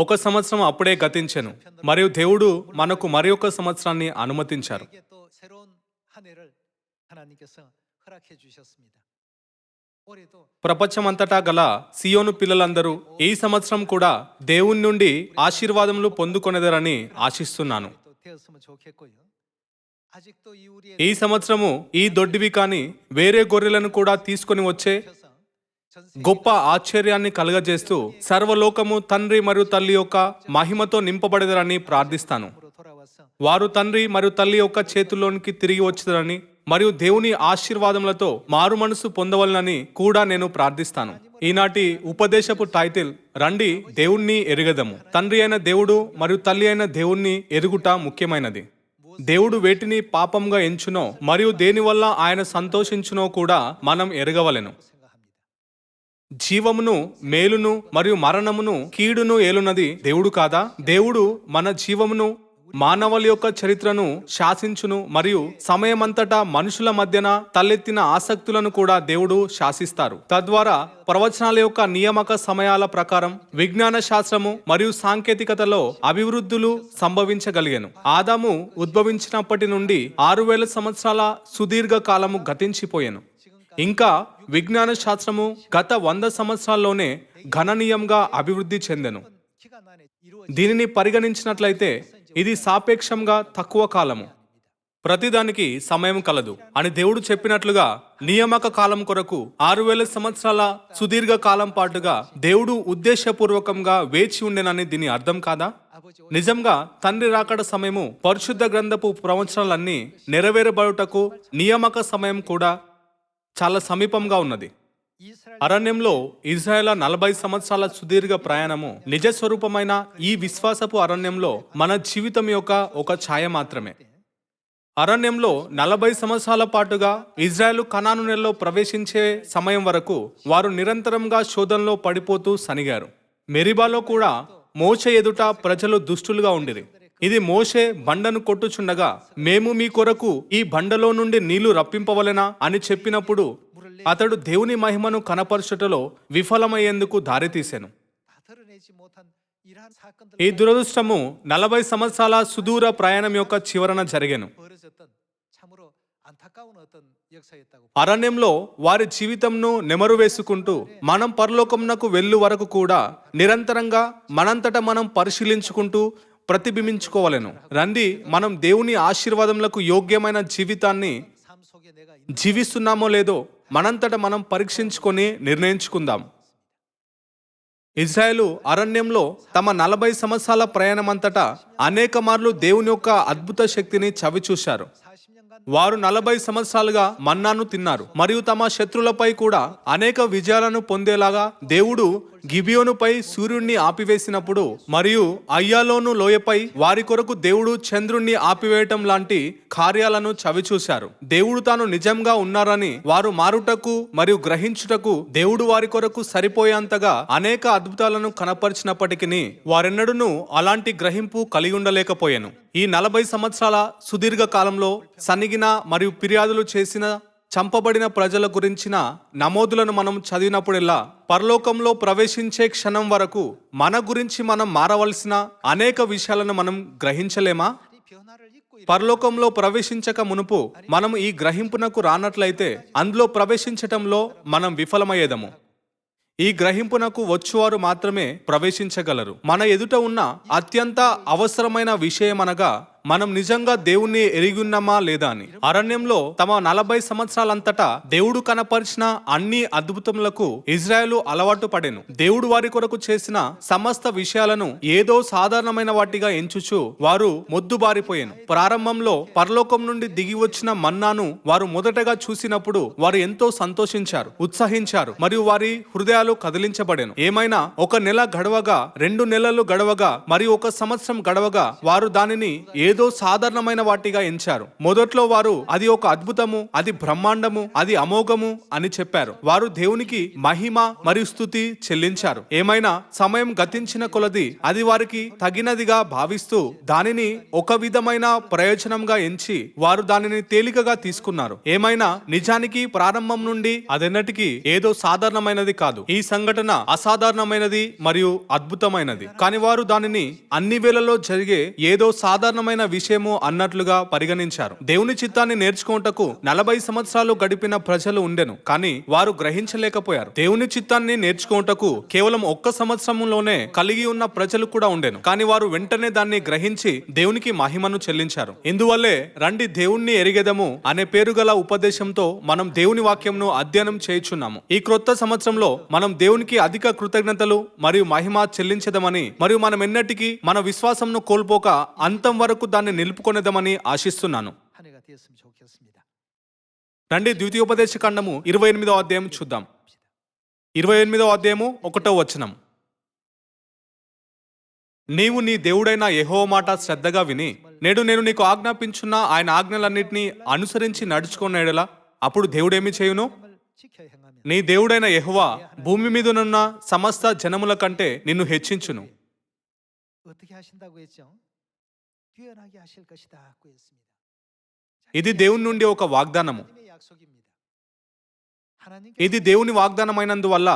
ఒక సంవత్సరం అప్పుడే గతించెను మరియు దేవుడు మనకు మరి ఒక సంవత్సరాన్ని అనుమతించారు. 우리에게 또 새로운 한 해를 하나님께서 허락해 주셨습니다. 올해도 ప్రపంచమంతటా గల సియోను పిల్లలందరూ ఈ సంవత్సరం కూడా దేవుని నుండి ఆశీర్వాదములు పొందుకొనేదరని ఆశిస్తున్నాను. 또 되었으면 좋겠고요. 아직도 이 우리의 ఈ సంవత్సరము ఈ దొడ్డివి కాని వేరే గొర్రెలను కూడా తీసుకొని వచ్చే 전 గొప్ప ఆశ్చర్యాన్ని కలుగజేస్తూ సర్వలోకము తండ్రి మరియు తల్లి యొక్క మహిమతో నింపబడేదరని ప్రార్థిస్తాను. 세계로 돌아와서 వారు తండ్రి మరియు తల్లి యొక్క చేతుల్లోనికి తిరిగి వచ్చేదరని మరియు దేవుని ఆశీర్వాదములతో మారు మనసు పొందవలనని కూడా నేను ప్రార్థిస్తాను. ఈనాటి ఉపదేశపు టైటిల్ రండి దేవుణ్ణి ఎరుగదము. తండ్రి అయిన దేవుడు మరియు తల్లి అయిన దేవుణ్ణి ఎరుగుట ముఖ్యమైనది. దేవుడు వేటిని పాపంగా ఎంచునో మరియు దేనివల్ల ఆయన సంతోషించునో కూడా మనం ఎరగవలెను. 생각합니다. జీవమును మేలును మరియు మరణమును కీడును ఏలునది దేవుడు కాదా? దేవుడు మన జీవమును మానవుల యొక్క చరిత్రను శాసించును మరియు సమయమంతటా మనుషుల మధ్యన తలెత్తిన ఆసక్తులను కూడా దేవుడు శాసిస్తారు. తద్వారా ప్రవచనాల యొక్క నియామక సమయాల ప్రకారం విజ్ఞాన శాస్త్రము మరియు సాంకేతికతలో అభివృద్ధులు సంభవించగలిగాను. ఆదాము ఉద్భవించినప్పటి నుండి 6000 సంవత్సరాల సుదీర్ఘ కాలము గతించిపోయాను. ఇంకా విజ్ఞాన శాస్త్రము గత 100 సంవత్సరాల్లోనే గణనీయంగా అభివృద్ధి చెందెను. 기간 안에 దీనిని పరిగణించినట్లయితే ఇది సాపేక్షంగా తక్కువ కాలము. ప్రతిదానికి సమయం కలదు అని దేవుడు చెప్పినట్లుగా నియామక కాలం కొరకు 6000 సంవత్సరాల సుదీర్ఘ కాలం పాటుగా దేవుడు ఉద్దేశపూర్వకంగా వేచి ఉండెనని దీని అర్థం కాదా? 아버지 నిజంగా తండ్రి రాకడ సమయము పరిశుద్ధ గ్రంథపు ప్రవచనాలన్నీ నెరవేరబడుటకు నియామక సమయం కూడా చాలా సమీపంగా ఉన్నది. 이스라엘 అరణ్యంలో ఇజ్రాయేల్ 40 సంవత్సరాల సుదీర్ఘ ప్రయాణము నిజ స్వరూపమైన ఈ విశ్వాసపు అరణ్యంలో మన జీవితం యొక్క ఒక ఛాయ మాత్రమే. అరణ్యంలో 40 సంవత్సరాల పాటుగా ఇజ్రాయేలు కనాను నెలలో ప్రవేశించే సమయం వరకు వారు నిరంతరంగా శోధనలో పడిపోతూ సనిగారు. మెరిబాలో కూడా మోషే ఎదుట ప్రజలు దుష్టులుగా ఉండిరి. ఇది మోషే బండను కొట్టుచుండగా మేము మీ కొరకు ఈ బండలో నుండి నీళ్లు రప్పింపవలెనా అని చెప్పినప్పుడు అతడు దేవుని మహిమను కనపరచుటలో విఫలమయ్యేందుకు దారితీసెను. 다 드러내지 못한 이러한 사건들 ఈ దురదృష్టము 40 సంవత్సరాల సుదూర ప్రయాణం యొక్క చివరన జరిగెను. 벌어졌던 참으로 안타까운 어떤 역사였다고 అరణ్యంలో వారి జీవితంను నెమరు వేసుకుంటూ మనం పరలోకమునకు వెళ్ళు వరకు కూడా నిరంతరంగా మనంతట మనం పరిశీలించుకుంటూ ప్రతిబింబించుకోవలెను. రండి మనం దేవుని ఆశీర్వాదములకు యోగ్యమైన జీవితాన్ని 삶 속에 내가 జీవిస్తున్నామో లేదో మనంతట మనం పరీక్షించుకొని నిర్ణయించుకుందాం. ఇజ్రాయేలు అరణ్యంలో తమ 40 సంవత్సరాల ప్రయాణమంతటా అనేక మార్లు దేవుని యొక్క అద్భుత శక్తిని చవిచూశారు. 40년간 వారు 40 సంవత్సరాలుగా మన్నాను తిన్నారు మరియు తమ శత్రులపై కూడా అనేక విజయాలను పొందేలాగా దేవుడు గిబియోనుపై సూర్యుణ్ణి ఆపివేసినప్పుడు మరియు అయ్యాలోను లోయపై వారి కొరకు దేవుడు చంద్రుణ్ణి ఆపివేయటం లాంటి కార్యాలను చవిచూశారు. దేవుడు తాను నిజంగా ఉన్నారని వారు మారుటకు మరియు గ్రహించుటకు దేవుడు వారి కొరకు సరిపోయేంతగా అనేక అద్భుతాలను కనపరిచినప్పటికీ వారెన్నడూనూ అలాంటి గ్రహింపు కలిగి ఉండలేకపోయాను. ఈ 40 సంవత్సరాల సుదీర్ఘ కాలంలో సన్నిగిన మరియు ఫిర్యాదులు చేసిన చంపబడిన ప్రజల గురించిన నమోదులను మనం చదివినప్పుడెల్లా పరలోకంలో ప్రవేశించే క్షణం వరకు మన గురించి మనం మారవలసిన అనేక విషయాలను మనం గ్రహించలేమా? 이 변화를 잊고 పరలోకంలో ప్రవేశించక మునుపు మనం ఈ గ్రహింపునకు రానట్లయితే అందులో ప్రవేశించటంలో మనం విఫలమయ్యేదము. ఈ గ్రహింపునకు వచ్చువారు మాత్రమే ప్రవేశించగలరు. మన ఎదుట ఉన్న అత్యంత అవసరమైన విషయమనగా మనం నిజంగా దేవుణ్ణి ఎరిగి ఉన్నామా లేదా అని. అరణ్యంలో తమ 40 సంవత్సరాలంతటా దేవుడు కనపరిచిన అన్ని అద్భుతములకు ఇజ్రాయేలు అలవాటు పడెను. దేవుడు వారి కొరకు చేసిన సమస్త విషయాలను ఏదో సాధారణమైన వాటిగా ఎంచుచు వారు మొద్దుబారిపోయాను. ప్రారంభంలో పరలోకం నుండి దిగి వచ్చిన మన్నాను వారు మొదటగా చూసినప్పుడు వారు ఎంతో సంతోషించారు, ఉత్సహించారు మరియు వారి హృదయాలు కదిలించబడెను. ఏమైనా 1 నెల గడవగా, 2 నెలలు గడవగా మరియు 1 సంవత్సరం గడవగా వారు దానిని ఏదో ఏదో సాధారణమైన వాటిగా ఎంచారు. మొదట్లో వారు అది ఒక అద్భుతము, అది బ్రహ్మాండము, అది అమోఘము అని చెప్పారు. వారు దేవునికి మహిమ మరియు స్తుతి చెల్లించారు. ఏమైనా సమయం గతించిన కొలది అది వారికి తగినదిగా భావిస్తూ దానిని ఒక విధమైన ప్రయోజనంగా ఎంచి వారు దానిని తేలికగా తీసుకున్నారు. ఏమైనా నిజానికి ప్రారంభం నుండి అదెన్నటికీ ఏదో సాధారణమైనది కాదు. ఈ సంఘటన అసాధారణమైనది మరియు అద్భుతమైనది. కానీ వారు దానిని అన్ని వేళల్లో జరిగే ఏదో సాధారణమైన విషయము అన్నట్లుగా పరిగణించారు. దేవుని చిత్తాన్ని నేర్చుకోవటకు 40 సంవత్సరాలు గడిపిన ప్రజలు ఉండెను, కానీ వారు గ్రహించలేకపోయారు. దేవుని చిత్తాన్ని నేర్చుకోవటకు కేవలం 1 సంవత్సరంలోనే కలిగి ఉన్న ప్రజలు కూడా ఉండెను, కానీ వారు వెంటనే దాన్ని గ్రహించి దేవునికి మహిమను చెల్లించారు. ఇందువల్లే రండి దేవుణ్ణి ఎరిగెదము అనే పేరు గల ఉపదేశంతో మనం దేవుని వాక్యంను అధ్యయనం చేయుచున్నాము. ఈ క్రొత్త సంవత్సరంలో మనం దేవునికి అధిక కృతజ్ఞతలు మరియు మహిమ చెల్లించదమని మరియు మనం ఎన్నటికీ మన విశ్వాసంను కోల్పోక అంతం వరకు దాన్ని నిలుపుకొనేదమని ఆశిస్తున్నాను. 한 해가 되었으면 좋겠습니다. రండి ద్వితీయోపదేశ కాండము 28వ అధ్యాయం చూద్దాం. 28వ అధ్యాయము 1వ వచనం. నీవు నీ దేవుడైన యెహోవా మాట శ్రద్ధగా విని నేడు నేను నీకు ఆజ్ఞాపించున్న ఆయన ఆజ్ఞలన్నిటినీ అనుసరించి నడుచుకున్న యెడల అప్పుడు దేవుడేమి చేయును? 을 지켜 행하면 నీ దేవుడైన యెహోవా భూమి మీదనున్న సమస్త జనముల కంటే నిన్ను హెచ్చించును. 어떻게 하신다고 했죠? 뛰어나게 하실 것이다고 했습니다. ఇది దేవుని నుండి ఒక వాగ్దానము. 하나님의 약속입니다. 하나님께서 ఇది దేవుని వాగ్దానమైనందువల్ల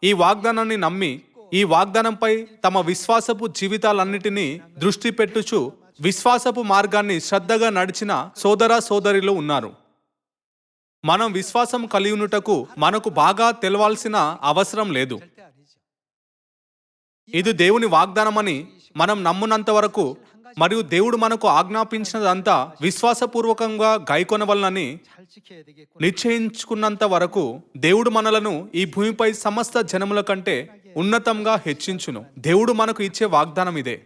ఈ వాగ్దానాన్ని నమ్మి ఈ వాగ్దానంపై తమ విశ్వాసపు జీవితాలన్నిటినీ దృష్టి పెట్టుచు విశ్వాసపు మార్గాన్ని శ్రద్ధగా నడిచిన సోదర సోదరులు ఉన్నారు. మనం విశ్వాసం కలిగినటకు మనకు బాగా తెలవాల్సిన అవసరం లేదు. 절대 아니죠. ఇది దేవుని వాగ్దానమని మనం నమ్మునంత వరకు మరియు దేవుడు మనకు ఆజ్ఞాపించినదంతా విశ్వాసపూర్వకంగా గైకొనవలనని 잘 지켜야 되겠구나. నిశ్చయించుకున్నంత వరకు దేవుడు మనలను ఈ భూమిపై సమస్త జనముల కంటే ఉన్నతంగా హెచ్చించును. దేవుడు మనకు ఇచ్చే వాగ్దానం ఇదే.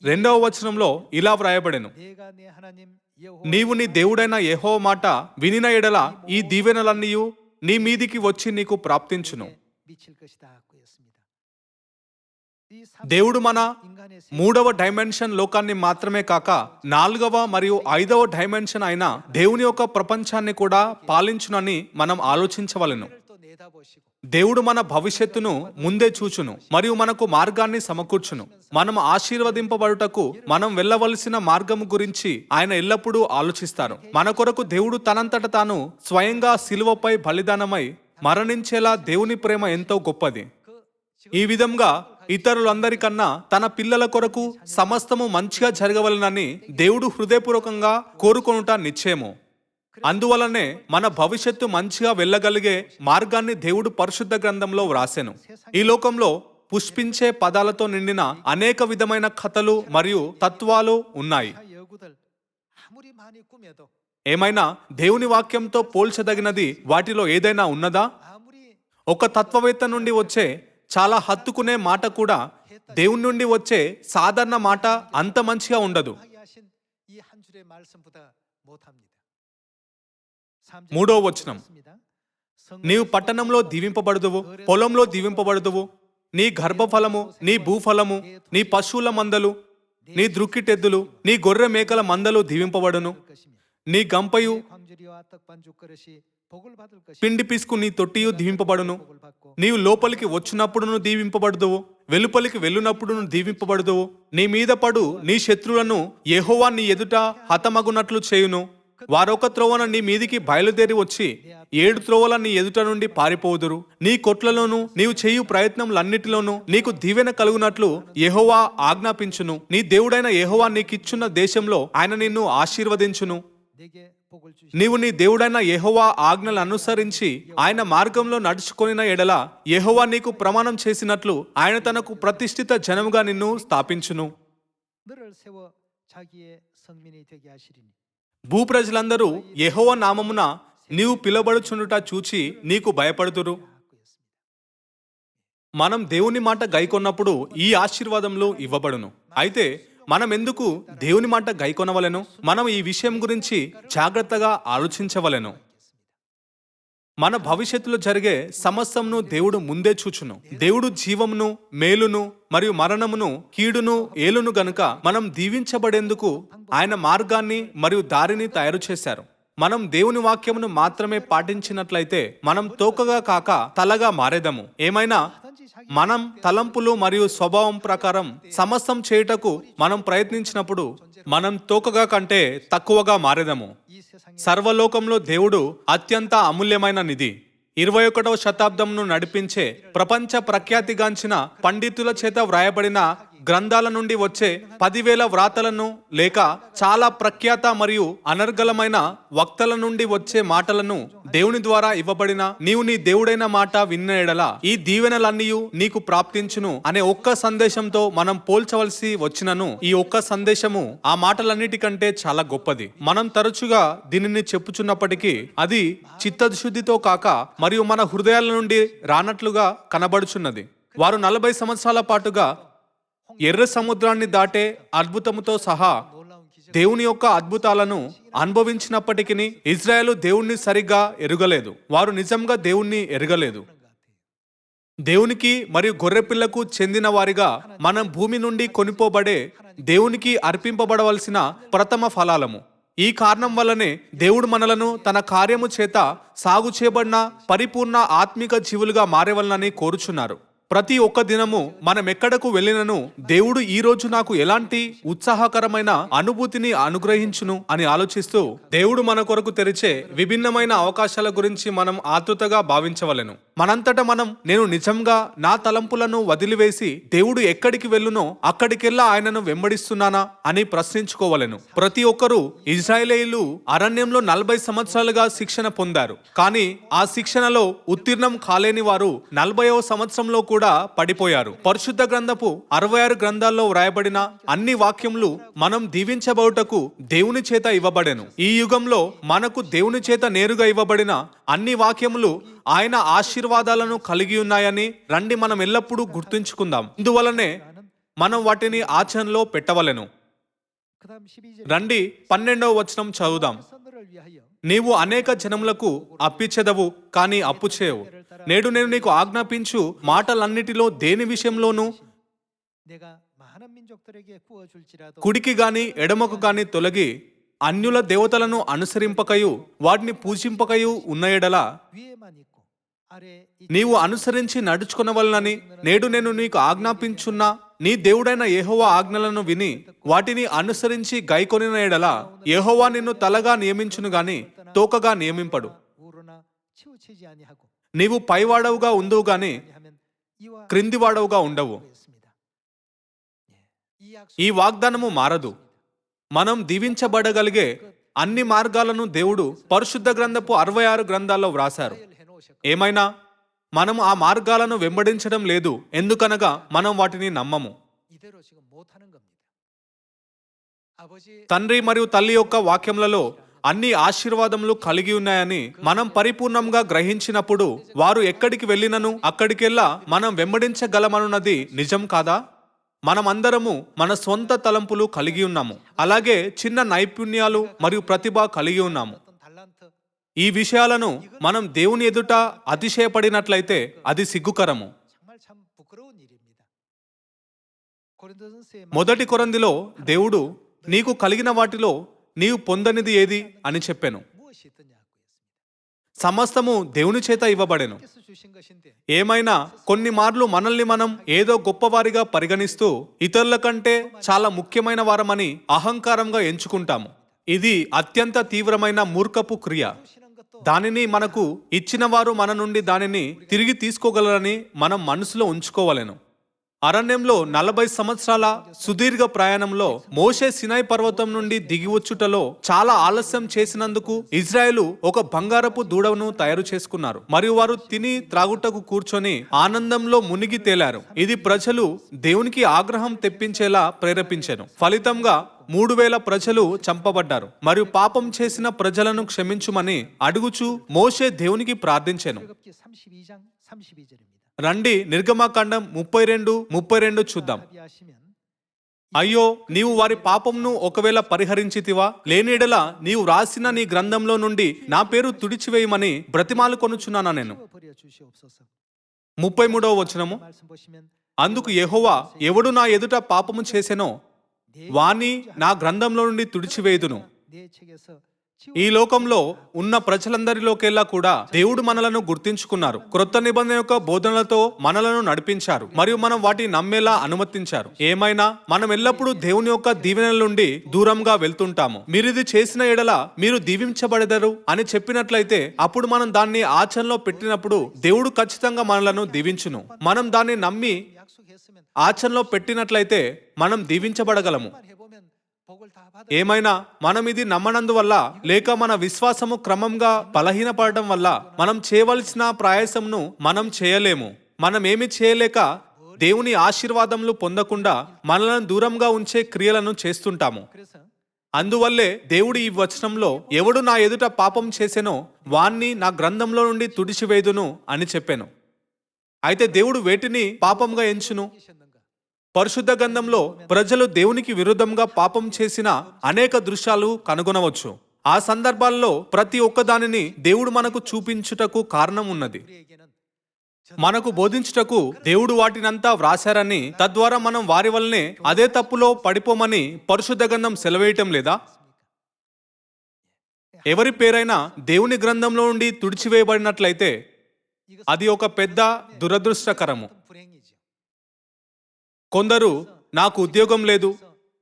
2వ వచనంలో ఇలా వ్రాయబడెను, 내가 내 하나님 여호와 నీవు నీ దేవుడైన యెహోవా మాట వినిన ఎడల ఈ దీవెనలన్నీయు నీ మీదికి వచ్చి నీకు ప్రాప్తించును. 미칠 것이다고 했습니다. 이 దేవుడు మన 인간의 3వ డైమెన్షన్ లోకాన్ని మాత్రమే కాక 4వ మరియు 5వ డైమెన్షన్ అయిన దేవుని యొక్క ప్రపంచాన్ని కూడా పాలించునని మనం ఆలోచించవలెను. 세계를 또 내다보시고 దేవుడు మన భవిష్యత్తును ముందే చూచును మరియు మనకు మార్గాన్ని సమకూర్చును. మనం ఆశీర్వదింపబడుటకు మనం వెళ్ళవలసిన మార్గము గురించి ఆయన ఎల్లప్పుడూ ఆలోచిస్తారు. మన కొరకు దేవుడు తనంతట తాను స్వయంగా శిలువపై బలిదానమై మరణించేలా దేవుని ప్రేమ ఎంతో గొప్పది. ఈ విధంగా ఇతరులందరికన్నా తన పిల్లల కొరకు సమస్తము మంచిగా జరగవలనని దేవుడు హృదయపూర్వకంగా కోరుకొనుట నిశ్చయము. అందువలనే మన భవిష్యత్తు మంచిగా వెళ్ళగలిగే మార్గాన్ని దేవుడు పరిశుద్ధ గ్రంథంలో వ్రాసెను. ఈ లోకంలో పుష్పించే పదాలతో నిండిన అనేక విధమైన కథలు మరియు తత్వాలు ఉన్నాయి. 자 여구들 아무리 많이 꾸며도 ఏమైనా దేవుని వాక్యంతో పోల్చదగినది వాటిలో ఏదైనా ఉన్నదా? 아무리 ఒక తత్వవేత్త నుండి వచ్చే చాలా హత్తుకునే మాట కూడా దేవుని నుండి వచ్చే సాధారణ మాట అంత మంచిగా ఉండదు. 하게 하신 이 한 줄의 말씀보다 못합니다. 3వ వచనం, నీవు పట్టణంలో దీవింపబడుదువు, పొలంలో దీవింపబడుదువు, నీ గర్భఫలము, నీ భూఫలము, నీ పశువుల మందలు, నీ ద్రుక్కిటెద్దులు, నీ గొర్రె మేకల మందలు దీవింపబడును. నీ గంపయు 광주리와 떡반죽 그릇이 복을 받을 것이 పిండి పిసుకు నీ తొట్టియు దీవింపబడును. 복을 받고 నీవు లోపలికి వచ్చినప్పుడును దీవింపబడుదువు, వెలుపలికి వెళ్ళునప్పుడును దీవింపబడుదువు. నీ మీద పడు నీ శత్రువులను యెహోవా నీ ఎదుట హతమగునట్లు చేయును. వారొక త్రోవన నీ మీదికి బయలుదేరి వచ్చి 7 త్రోవల నీ ఎదుట నుండి పారిపోదురు. నీ కొట్లలోను నీవు చేయు ప్రయత్నములన్నిటిలోనూ నీకు దీవెన కలుగునట్లు యెహోవా ఆజ్ఞాపించును. నీ దేవుడైన యెహోవా నీకిచ్చున్న దేశంలో ఆయన నిన్ను ఆశీర్వదించును. 내게 복을 주시 నీవు నీ దేవుడైన యెహోవా ఆజ్ఞలు అనుసరించి ఆయన మార్గంలో నడుచుకొనిన ఎడల యెహోవా నీకు ప్రమాణం చేసినట్లు ఆయన తనకు ప్రతిష్ఠిత జనముగా నిన్ను స్థాపించును. 너를 세워 자기의 성민이 되게 하시리니 భూప్రజలందరూ యెహోవా నామమున నీవు పిలువబడుచుండుట చూచి నీకు భయపడుదురు. 하고 했습니다. మనం దేవుని మాట గైకొన్నప్పుడు ఈ ఆశీర్వాదములు ఇవ్వబడును. అయితే మనం ఎందుకు దేవుని మాట గైకొనవలెను? మనం ఈ విషయం గురించి జాగ్రత్తగా ఆలోచించవలెను. మన భవిష్యత్తులో జరిగే సమస్తంను దేవుడు ముందే చూచును. దేవుడు జీవమును, మేలును మరియు మరణమును, కీడును, ఏలును గనుక మనం దీవించబడేందుకు ఆయన మార్గాన్ని మరియు దారిని తయారు చేశారు. మనం దేవుని వాక్యమును మాత్రమే పాటించినట్లయితే మనం తోకగా కాక తలగా మారేదము. ఏమైనా మనం తలంపులు మరియు స్వభావం ప్రకారం సమస్తం చేయుటకు మనం ప్రయత్నించినప్పుడు మనం తోకగా కంటే తక్కువగా మారేదము. 이 세상에 సర్వలోకంలో దేవుడు అత్యంత అమూల్యమైన నిధి. 21వ శతాబ్దంను నడిపించే ప్రపంచ ప్రఖ్యాతిగాంచిన పండితుల చేత వ్రాయబడిన గ్రంథాల నుండి వచ్చే 10,000 వ్రాతలను లేక చాలా ప్రఖ్యాత మరియు అనర్గళమైన వక్తల నుండి వచ్చే మాటలను దేవుని ద్వారా ఇవ్వబడిన నీవు నీ దేవుడైన మాట విన్న ఎడల ఈ దీవెనలన్నీ నీకు ప్రాప్తించును అనే ఒక్క సందేశంతో మనం పోల్చవలసి వచ్చినను ఈ ఒక్క సందేశము ఆ మాటలన్నిటికంటే చాలా గొప్పది. మనం తరచుగా దీనిని చెప్పుచున్నప్పటికీ అది చిత్తశుద్ధితో కాక మరియు మన హృదయాల నుండి రానట్లుగా కనబడుచున్నది. వారు 40 సంవత్సరాల పాటుగా ఎర్ర సముద్రాన్ని దాటే అద్భుతముతో సహా 놀라운 기적 దేవుని యొక్క అద్భుతాలను అనుభవించినప్పటికీ ఇజ్రాయేలు దేవుణ్ణి సరిగ్గా ఎరుగలేదు. వారు నిజంగా దేవుణ్ణి ఎరగలేదు. 것 같아요. దేవునికి మరియు గొర్రెపిల్లకు చెందిన వారిగా మనం భూమి నుండి కొనిపోబడే దేవునికి అర్పింపబడవలసిన ప్రథమ ఫలాలము. ఈ కారణం వల్లనే దేవుడు మనలను తన కార్యము చేత సాగు చేయబడిన పరిపూర్ణ ఆత్మిక జీవులుగా మారేవలనని కోరుచున్నారు. ప్రతి ఒక్క దినము మనం ఎక్కడకు వెళ్ళినను దేవుడు ఈ రోజు నాకు ఎలాంటి ఉత్సాహకరమైన అనుభూతిని అనుగ్రహించును అని ఆలోచిస్తూ దేవుడు మన కొరకు తెరిచే విభిన్నమైన అవకాశాల గురించి మనం ఆతృతగా భావించవలెను. మనంతట మనం నేను నిజంగా నా తలంపులను వదిలివేసి దేవుడు ఎక్కడికి వెళ్ళునో అక్కడికెల్లా ఆయనను వెంబడిస్తున్నానా అని ప్రశ్నించుకోవలెను. ప్రతి ఒక్కరూ ఇజ్రాయేలీయులు అరణ్యంలో 40 సంవత్సరాలుగా శిక్షణ పొందారు. కానీ ఆ శిక్షణలో ఉత్తీర్ణం కాలేని వారు 40వ సంవత్సరంలో కూడా పడిపోయారు. పరిశుద్ధ గ్రంథపు 66 గ్రంథాల్లో వ్రాయబడిన అన్ని వాక్యములు మనం దీవించబడుటకు దేవుని చేత ఇవ్వబడెను. ఈ యుగంలో మనకు దేవుని చేత నేరుగా ఇవ్వబడిన అన్ని వాక్యములు ఆయన ఆశీర్వాదాలను కలిగి ఉన్నాయని రండి మనం ఎల్లప్పుడూ గుర్తుంచుకుందాం. ఇందువలనే మనం వాటిని ఆచరణలో పెట్టవలెను. 그다음 12절 రండి 12వ వచనం చదువుదాం. 선들을 위하여 నీవు అనేక జనములకు అప్పిచ్చెదవు కానీ అప్పు చేయవు. నేడు నేను నీకు ఆజ్ఞాపించు మాటలన్నిటిలో దేని విషయంలోనూ 내가 많은 민족들에게 구워 줄지라도 కుడికి గాని ఎడమకు గాని తొలగి అన్యుల దేవతలను అనుసరింపకయు వాటిని పూజింపకయు ఉన్న ఎడల 위에만 있고 아래 నీవు అనుసరించి నడుచుకొనవలనని నేడు నేను నీకు ఆజ్ఞాపించున్న నీ దేవుడైన యెహోవా ఆజ్ఞలను విని వాటిని అనుసరించి గైకొనిన ఎడల యెహోవా నిన్ను తలగా నియమించును గాని తోకగా నియమింపడు. 우러나 치우치지 아니하고 నీవు పైవాడవుగా ఉందువు గాని 하면 이와 క్రిందివాడవుగా ఉండవు. 였습니다. 이 약속 ఈ వాగ్దానము మారదు. మనం దీవించబడగలిగే అన్ని మార్గాలను దేవుడు పరిశుద్ధ గ్రంథపు 66 గ్రంథాల్లో వ్రాశారు. 해 놓으셨고 ఏమైనా మనం ఆ మార్గాలను వెంబడించడం లేదు. ఎందుకనగా మనం వాటిని నమ్మము. 이대로 지금 못 하는 겁니다. 아버지 తండ్రి మరియు తల్లి యొక్క వాక్యములలో అన్ని ఆశీర్వాదములు కలిగి ఉన్నాయని మనం పరిపూర్ణంగా గ్రహించినప్పుడు వారు ఎక్కడికి వెళ్ళినను అక్కడికెల్లా మనం వెంబడించగలమనున్నది నిజం కాదా? మనమందరము మన సొంత తలంపులు కలిగి ఉన్నాము. అలాగే చిన్న నైపుణ్యాలు మరియు ప్రతిభ కలిగి ఉన్నాము. 어떤 달란트 ఈ విషయాలను మనం దేవుని ఎదుట అతిశయపడినట్లయితే అది సిగ్గుకరము. 정말 참 부끄러운 일입니다. 고린도전서의 మొదటి కొరింథీలో దేవుడు నీకు కలిగిన వాటిలో నీవు పొందనిది ఏది అని చెప్పెను. 무엇이 있더냐고 했습니다. సమస్తము దేవుని చేత ఇవ్వబడెను. 께서 주신 것인데 ఏమైనా కొన్ని మార్లు మనల్ని మనం ఏదో గొప్పవారిగా పరిగణిస్తూ ఇతరుల కంటే చాలా ముఖ్యమైన వారమని అహంకారంగా ఎంచుకుంటాము. ఇది అత్యంత తీవ్రమైన మూర్ఖపు క్రియ. 주시는 것도 దానిని మనకు ఇచ్చిన వారు మన నుండి దానిని తిరిగి తీసుకోగలరని మనం మనసులో ఉంచుకోవలెను. అరణ్యంలో 40 సంవత్సరాల సుదీర్ఘ ప్రయాణంలో మోషే సినాయి పర్వతం నుండి దిగివచ్చుటలో చాలా ఆలస్యం చేసినందుకు ఇజ్రాయేలు ఒక బంగారపు దూడను తయారు చేసుకున్నారు మరియు వారు తిని త్రాగుటకు కూర్చొని ఆనందంలో మునిగి తేలారు. ఇది ప్రజలు దేవునికి ఆగ్రహం తెప్పించేలా ప్రేరేపించెను. ఫలితంగా 3,000 ప్రజలు చంపబడ్డారు మరియు పాపం చేసిన ప్రజలను క్షమించుమని అడుగుచూ మోషే దేవునికి ప్రార్థించెను. 출애굽기 32장 32절입니다. రండి నిర్గమకాండం 32:32 చూద్దాం. 합의하시면 అయ్యో నీవు వారి పాపంను ఒకవేళ పరిహరించితివా, లేనియెడల నీవు రాసిన నీ గ్రంథంలో నుండి నా పేరు తుడిచివేయమని బ్రతిమాలు కొనుచున్నానా నేను. 버려 주시옵소서. 33వ వచనము, 말씀 보시면 అందుకు యెహోవా ఎవడు నా ఎదుట పాపము చేసెనో వాని నా గ్రంథంలో నుండి తుడిచివేయుదును. 내 책에서 ఈ లోకంలో ఉన్న ప్రజలందరిలోకెల్లా కూడా దేవుడు మనలను గుర్తించుకున్నారు. క్రొత్త నిబంధన యొక్క బోధనలతో మనలను నడిపించారు మరియు మనం వాటిని నమ్మేలా అనుమతించారు. ఏమైనా మనం ఎల్లప్పుడూ దేవుని యొక్క దీవెనల నుండి దూరంగా వెళ్తుంటాము. మీరిది చేసిన ఎడల మీరు దీవించబడెదరు అని చెప్పినట్లయితే అప్పుడు మనం దాన్ని ఆచరణలో పెట్టినప్పుడు దేవుడు ఖచ్చితంగా మనలను దీవించును. మనం దాన్ని నమ్మి 약속했으면 ఆచరణలో పెట్టినట్లయితే మనం దీవించబడగలము. 말 해보면 복을 다 받아. ఏమైనా మనం ఇది నమ్మనందువల్ల లేక మన విశ్వాసము క్రమంగా బలహీనపడటం వల్ల మనం చేయవలసిన ప్రయాసమును మనం చేయలేము. మనం ఏమి చేయలేక దేవుని ఆశీర్వాదములు పొందకుండా మనలను దూరంగా ఉంచే క్రియలను చేస్తుంటాము. 그래서 అందువల్లే దేవుడు ఈ వచనంలో ఎవడు నా ఎదుట పాపం చేసెనో వాణ్ణి నా గ్రంథంలో నుండి తుడిచివేయుదును అని చెప్పాను. అయితే దేవుడు వేటిని పాపంగా ఎంచును? 이셨는가? పరిశుద్ధ గ్రంథంలో ప్రజలు దేవునికి విరుద్ధంగా పాపం చేసిన అనేక దృశ్యాలు కనుగొనవచ్చు. ఆ సందర్భాల్లో ప్రతి ఒక్క దానిని దేవుడు మనకు చూపించుటకు కారణం ఉన్నది. 우리에게는 మనకు బోధించుటకు దేవుడు వాటినంతా వ్రాశారని, తద్వారా మనం వారి వల్లనే అదే తప్పులో పడిపోమని పరిశుద్ధ గ్రంథం సెలవేయటం లేదా? ఎవరి పేరైనా దేవుని గ్రంథంలో నుండి తుడిచివేయబడినట్లయితే అది ఒక పెద్ద దురదృష్టకరము. 불행이죠. కొందరు నాకు ఉద్యోగం లేదు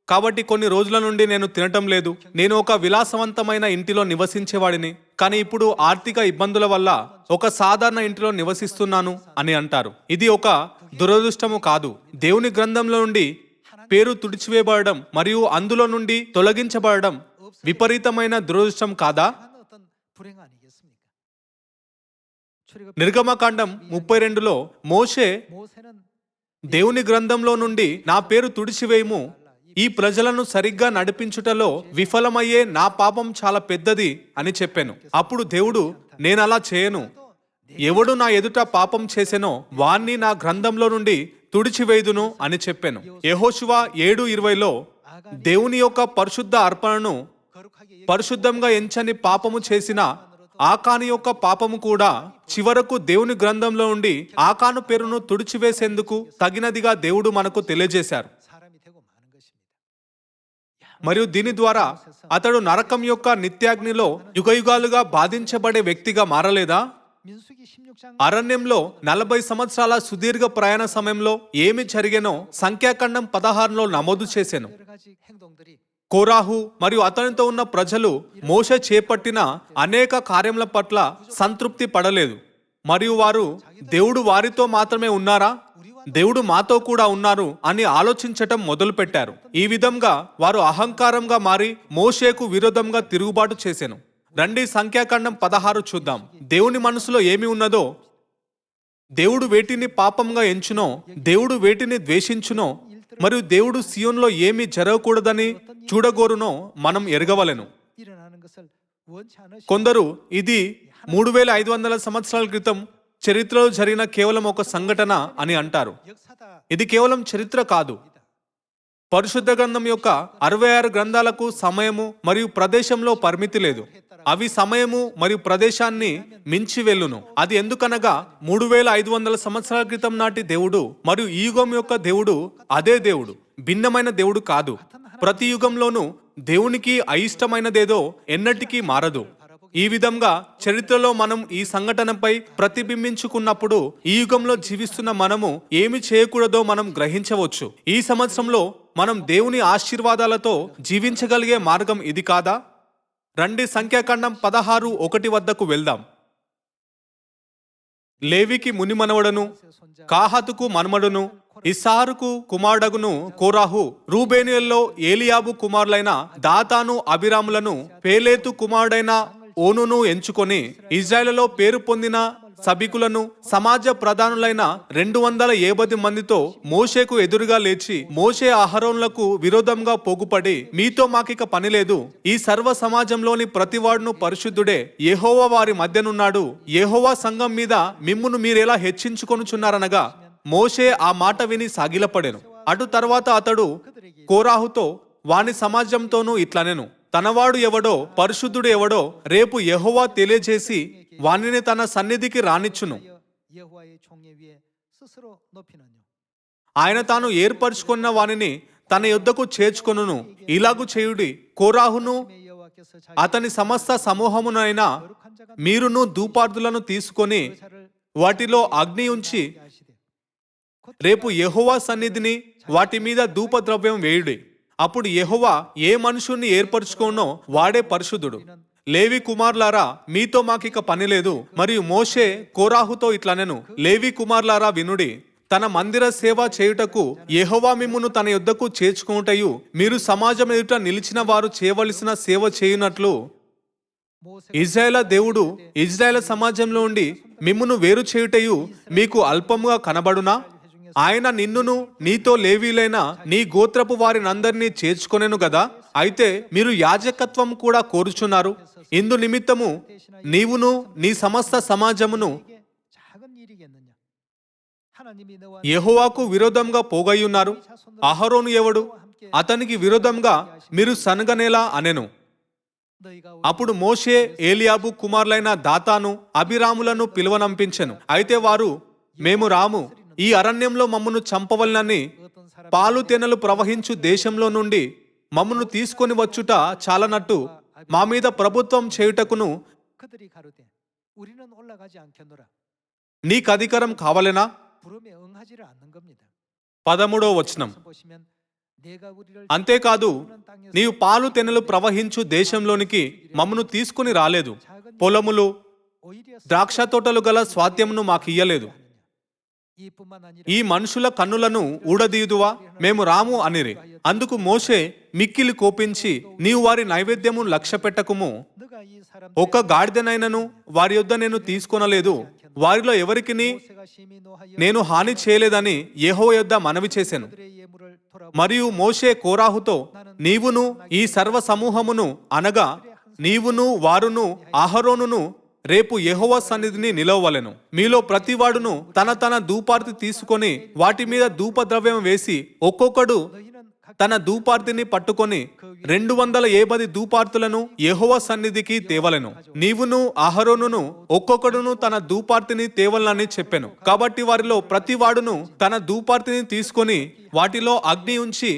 కాబట్టి కొన్ని రోజుల నుండి నేను తినటం లేదు, నేను ఒక విలాసవంతమైన ఇంటిలో నివసించేవాడిని కానీ ఇప్పుడు ఆర్థిక ఇబ్బందుల వల్ల ఒక సాధారణ ఇంటిలో నివసిస్తున్నాను అని అంటారు. ఇది ఒక దురదృష్టము కాదు. దేవుని గ్రంథంలో నుండి పేరు తుడిచివేయబడడం మరియు అందులో నుండి తొలగించబడడం విపరీతమైన దురదృష్టం కాదా? 한 어떤 불행 아니겠습니까? 출애굽 నిర్గమకాండం 32లో మోషే 모세는 దేవుని గ్రంథంలో నుండి నా పేరు తుడిచివేయము, ఈ ప్రజలను సరిగ్గా నడిపించుటలో విఫలమయ్యే నా పాపం చాలా పెద్దది అని చెప్పాను. అప్పుడు దేవుడు నేను అలా చేయను, ఎవడు నా ఎదుట పాపం చేసెనో వాణ్ణి నా గ్రంథంలో నుండి తుడిచివేయుదును అని చెప్పాను. యెహోషువ 7:20లో దేవుని యొక్క పరిశుద్ధ అర్పణను 거룩하게 పరిశుద్ధంగా ఎంచని పాపము చేసిన ఆకాను యొక్క పాపము కూడా చివరకు దేవుని గ్రంథంలో నుండి ఆకాను పేరును తుడిచివేసేందుకు తగినదిగా దేవుడు మనకు తెలియజేశారు. 사람이 되고 마는 것입니다. మరియు దీని ద్వారా అతడు నరకం యొక్క నిత్యాగ్నిలో యుగయుగాలుగా బాధించబడే వ్యక్తిగా మారలేదా? 민수기 16장 అరణ్యంలో 40 సంవత్సరాల సుదీర్ఘ ప్రయాణ సమయంలో ఏమి జరిగేనో సంఖ్యాకాండం 16లో నమోదు చేశాను. 여러 가지 행동들이 కోరాహు మరియు అతనితో ఉన్న ప్రజలు మోషే చేపట్టిన అనేక కార్యముల పట్ల సంతృప్తి పడలేదు మరియు వారు దేవుడు వారితో మాత్రమే ఉన్నారా, దేవుడు మాతో కూడా ఉన్నారు అని ఆలోచించటం మొదలుపెట్టారు. ఈ విధంగా వారు అహంకారంగా మారి మోషేకు విరోధంగా తిరుగుబాటు చేశాను. రండి సంఖ్యాకాండం 16 చూద్దాం. దేవుని మనసులో ఏమి ఉన్నదో, దేవుడు వేటిని పాపంగా ఎంచునో, దేవుడు వేటిని ద్వేషించునో మరియు దేవుడు సియోన్లో ఏమి జరగకూడదని చూడగోరునో మనం ఎరగవలెను. 일어나는 것을 원치 않으시 కొందరు ఇది 3500 సంవత్సరాల క్రితం చరిత్రలో జరిగిన కేవలం ఒక సంఘటన అని అంటారు. 역사다 ఇది కేవలం చరిత్ర కాదు. పరిశుద్ధ గ్రంథం యొక్క 66 గ్రంథాలకు సమయము మరియు ప్రదేశంలో పరిమితి లేదు. అవి సమయము మరియు ప్రదేశాన్ని మించి వెళ్ళును. అది ఎందుకనగా 3500 సంవత్సరాల క్రితం నాటి దేవుడు మరియు ఈ యుగం యొక్క దేవుడు అదే దేవుడు, భిన్నమైన దేవుడు కాదు. ప్రతి యుగంలోనూ దేవునికి అయిష్టమైనదేదో ఎన్నటికీ మారదు. ఈ విధంగా చరిత్రలో మనం ఈ సంఘటనపై ప్రతిబింబించుకున్నప్పుడు ఈ యుగంలో జీవిస్తున్న మనము ఏమి చేయకూడదో మనం గ్రహించవచ్చు. ఈ సంవత్సరంలో మనం దేవుని ఆశీర్వాదాలతో జీవించగలిగే మార్గం ఇది కాదా? రండి సంఖ్యాకాండం 16:1 వద్దకు వెళ్దాం. లేవికి ముని మనవడను, కాహతుకు మనుమడును, ఇస్సారుకు కుమారుడగును కోరాహు రూబేనియల్లో ఏలియాబు కుమారులైన దాతాను అబిరాములను పేలేతు కుమారుడైన ఓనును ఎంచుకొని ఇజ్రాయేలులో పేరు పొందిన సభికులను సమాజ ప్రధానులైన 280 మందితో మోషేకు ఎదురుగా లేచి, మోషే అహరోనులకు విరోధంగా పోగుపడి మీతో మాకిక పని లేదు, ఈ సర్వ సమాజంలోని ప్రతివాడును పరిశుద్ధుడే, యెహోవా వారి మధ్యనున్నాడు, యెహోవా సంఘం మీద మిమ్మును మీరెలా హెచ్చించుకొనుచున్నారనగా మోషే ఆ మాట విని సాగిలపడెను. అటు తర్వాత అతడు కోరాహుతో వాని సమాజంతోనూ ఇట్లనెను, తనవాడు ఎవడో పరిశుద్ధుడు ఎవడో రేపు యెహోవా తెలియజేసి వానిని తన సన్నిధికి రానిచ్చును. 여호와의 종에 위에 스스로 높이는요. ఆయన తాను ఏర్పరచుకున్న వానిని తన యొద్దకు చేర్చుకొనును. ఇలాగు చేయుడి, కోరాహును 여호와께서 자기 అతని సమస్త సమూహమునైనా 거룩한 자가 మీరును ధూపార్దులను తీసుకొని 자를 వాటిలో అగ్ని ఉంచి 하시되 రేపు యెహోవా సన్నిధిని వాటి మీద ధూపద్రవ్యం వేయుడి. అప్పుడు యెహోవా ఏ మనుషుణ్ణి ఏర్పరచుకోనో వాడే పరిశుద్ధుడు. లేవి కుమార్లారా, మీతో మాకిక పని లేదు. మరియు మోషే కోరాహుతో ఇట్లనెను, లేవి కుమార్లారా వినుడి, తన మందిర సేవ చేయుటకు యెహోవా మిమ్మును తన యొద్దకు చేర్చుకొనుటయు మీరు సమాజం ఎదుట నిలిచిన వారు చేయవలసిన సేవ చేయునట్లు ఇజ్రాయేల దేవుడు ఇజ్రాయేల్ సమాజంలో ఉండి మిమ్మును వేరు చేయుటయు మీకు అల్పముగా కనబడునా? ఆయన నిన్నును నీతో లేవీలైన నీ గోత్రపు వారినందరినీ చేర్చుకొనెను గదా. అయితే మీరు యాజకత్వం కూడా కోరుచున్నారు. ఇందు నిమిత్తము నీవును నీ సమస్త సమాజమును 이게 작은 일이겠느냐? 하나님이 너와 యెహోవాకు విరోధంగా పోగయ్యున్నారు. అహరోను ఎవడు? అతనికి విరోధంగా మీరు సనగనేలా అనెను. 너희가 అప్పుడు మోషే ఏలియాబు కుమారులైన దాతాను అభిరాములను పిలువనంపించెను. అయితే వారు, మేము రాము, ఈ అరణ్యంలో మమ్మను చంపవలనని 어떤 사람 పాలు తేనెలు ప్రవహించు దేశంలో నుండి మమ్మను తీసుకొని వచ్చుట చాలనట్టు మా మీద ప్రభుత్వం చేయుటకును 그들이 가로되 우리는 올라가지 않겠노라. నీకు అధికారం కావలెనా? 부름에 응하지를 않는 겁니다. 13వ వచనం. 말씀 보시면 내가 우리를 అంతేకాదు, 주는 땅에서 నీవు పాలు తెనెలు ప్రవహించు దేశంలోనికి మమ్మను తీసుకుని రాలేదు. పొలములు 오히려 ద్రాక్ష తోటలు గల స్వాత్యమును మాకియ్యలేదు. 이뿐만 아니라 ఈ మనుషుల కన్నులను ఊడదీయుదువా? మేము రాము అనిరి. అందుకు మోషే మిక్కిలి కోపించి, నీవు వారి నైవేద్యము లక్ష్య పెట్టకుము. 너가 이 사람 ఒక్క గాడిదనైనను వారి యొద్ద నేను తీసుకొనలేదు. వారిలో ఎవరికిని 모세가 심히 노하여 నేను హాని చేయలేదని యెహోవా యొద్ద మనవి చేశాను. 그들의 예물을 돌아 మరియు మోషే కోరాహుతో, నీవును ఈ సర్వ సమూహమును అనగా నీవును వారును అహరోనును రేపు యెహోవా సన్నిధిని నిలవవలెను. మీలో ప్రతివాడును తన తన ధూపార్తి తీసుకొని వాటి మీద ధూపద్రవ్యం వేసి ఒక్కొక్కడు 너희는 각 తన ధూపార్తిని పట్టుకొని 250 ధూపార్తులను యెహోవా సన్నిధికి తేవలెను. నీవును అహరోనును ఒక్కొక్కడును తన ధూపార్తిని తేవలనని చెప్పెను. కాబట్టి వారిలో ప్రతివాడును తన ధూపార్తిని తీసుకొని వాటిలో అగ్ని ఉంచి